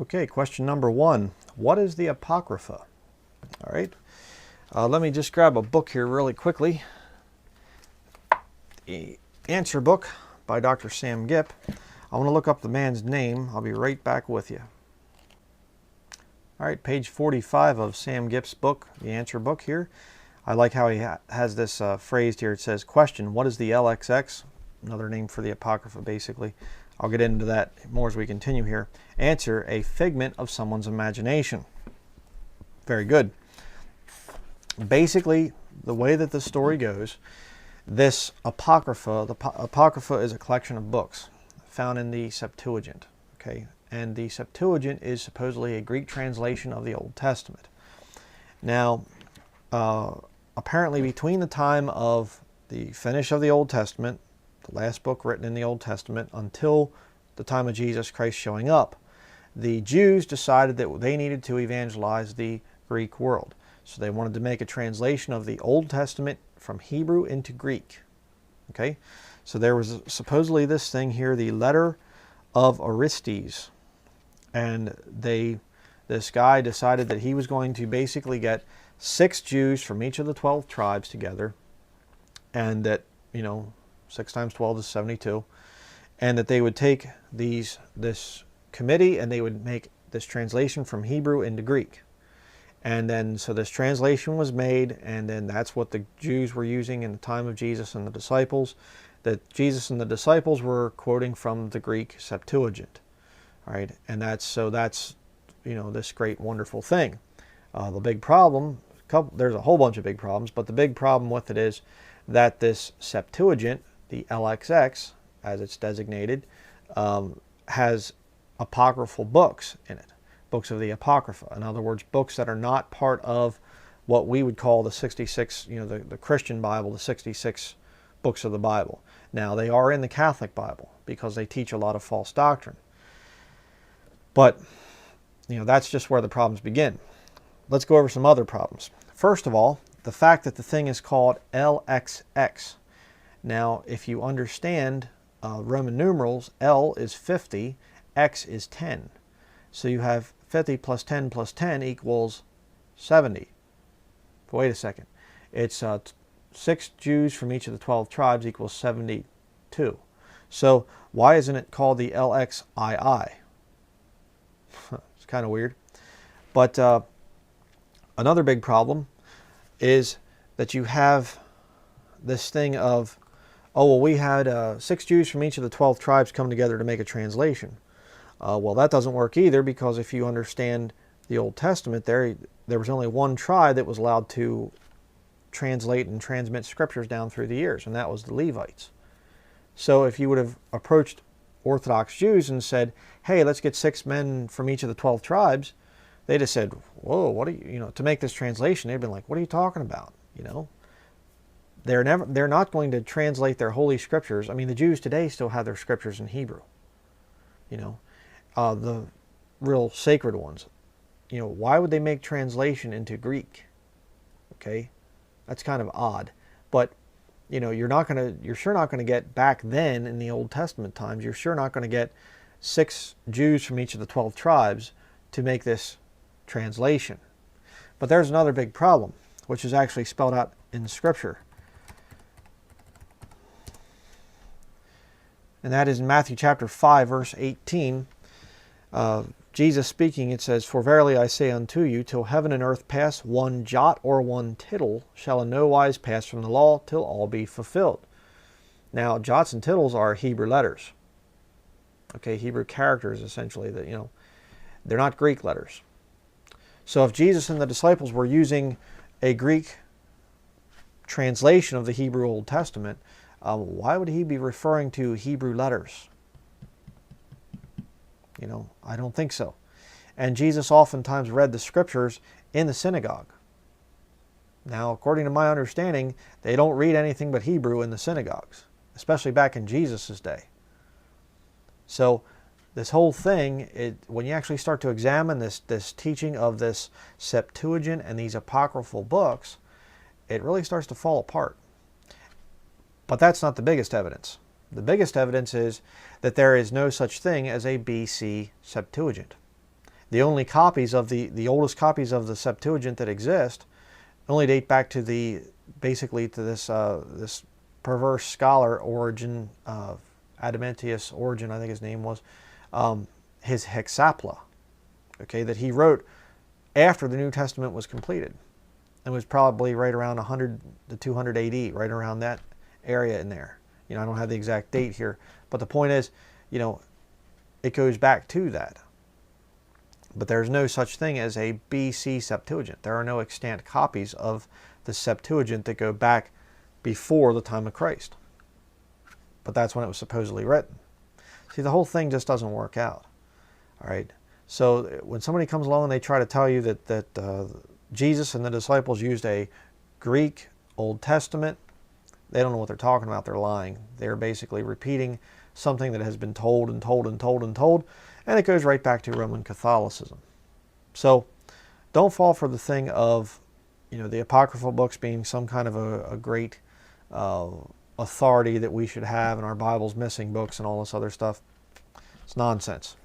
Okay, question number 1. What is the Apocrypha? All right. Let me just grab a book here really quickly. The answer book by Dr. Sam Gipp. I want to look up the man's name. I'll be right back with you. All right, page 45 of Sam Gipp's book, the answer book here. I like how he has this phrased here. It says, question, what is the LXX? Another name for the Apocrypha, basically. I'll get into that more as we continue here. Answer, a figment of someone's imagination. Very good. Basically, the way that the story goes, this Apocrypha, the Apocrypha is a collection of books found in the Septuagint. Okay, and the Septuagint is supposedly a Greek translation of the Old Testament. Now, apparently between the time of the finish of the Old Testament, the last book written in the Old Testament, until the time of Jesus Christ showing up, the Jews decided that they needed to evangelize the Greek world. So they wanted to make a translation of the Old Testament from Hebrew into Greek. Okay, so there was supposedly this thing here, the letter of Orestes, and this guy decided that he was going to basically get 6 Jews from each of the 12 tribes together, and that, 6 times 12 is 72, and that they would take this committee and they would make this translation from Hebrew into Greek. And then, so this translation was made, and then that's what the Jews were using in the time of Jesus and the disciples. That Jesus and the disciples were quoting from the Greek Septuagint. All right, and that's this great, wonderful thing. The big problem, there's a whole bunch of big problems, but the big problem with it is that this Septuagint, the LXX, as it's designated, has apocryphal books in it. Books of the Apocrypha. In other words, books that are not part of what we would call the 66, the Christian Bible, the 66 books of the Bible. Now, they are in the Catholic Bible because they teach a lot of false doctrine. But, that's just where the problems begin. Let's go over some other problems. First of all, the fact that the thing is called LXX. Now, if you understand Roman numerals, L is 50, X is 10. So you have 50 plus 10 equals 70. But wait a second. It's 6 Jews from each of the 12 tribes equals 72. So why isn't it called the LXII? It's kind of weird. But another big problem is that you have this thing of, oh, well, we had 6 Jews from each of the 12 tribes come together to make a translation. Well, that doesn't work either, because if you understand the Old Testament, there was only one tribe that was allowed to translate and transmit scriptures down through the years, and that was the Levites. So if you would have approached Orthodox Jews and said, hey, let's get 6 men from each of the 12 tribes, they'd have said, whoa, what are you, to make this translation, they'd been like, what are you talking about? They're not going to translate their holy scriptures. I mean, the Jews today still have their scriptures in Hebrew. The real sacred ones. Why would they make translation into Greek? Okay, that's kind of odd. But you're sure not going to get, back then in the Old Testament times, you're sure not going to get 6 Jews from each of the 12 tribes to make this translation. But there's another big problem, which is actually spelled out in Scripture. And that is in Matthew chapter 5, verse 18. Jesus speaking, it says, for verily I say unto you, till heaven and earth pass, one jot or one tittle shall in no wise pass from the law, till all be fulfilled. Now, jots and tittles are Hebrew letters. Okay, Hebrew characters, essentially. They're not Greek letters. So if Jesus and the disciples were using a Greek translation of the Hebrew Old Testament, why would he be referring to Hebrew letters? I don't think so. And Jesus oftentimes read the scriptures in the synagogue. Now, according to my understanding, they don't read anything but Hebrew in the synagogues, especially back in Jesus' day. So this whole thing, when you actually start to examine this teaching of this Septuagint and these apocryphal books, it really starts to fall apart. But that's not the biggest evidence. The biggest evidence is that there is no such thing as a BC Septuagint. The only copies of the oldest copies of the Septuagint that exist only date back to basically to this perverse scholar Origen, Adamantius Origen, I think his name was, his Hexapla, okay, that he wrote after the New Testament was completed. It was probably right around 100 to 200 AD, right around that area in there. You know, I don't have the exact date here, but the point is, you know, it goes back to that. But there's no such thing as a BC Septuagint. There are no extant copies of the Septuagint that go back before the time of Christ. But that's when it was supposedly written. See, the whole thing just doesn't work out. All right. So when somebody comes along and they try to tell you that Jesus and the disciples used a Greek Old Testament, they don't know what they're talking about. They're lying. They're basically repeating something that has been told and told and told and told, and it goes right back to Roman Catholicism. So don't fall for the thing of, you know, the apocryphal books being some kind of a great authority that we should have, and our Bible's missing books and all this other stuff. It's nonsense.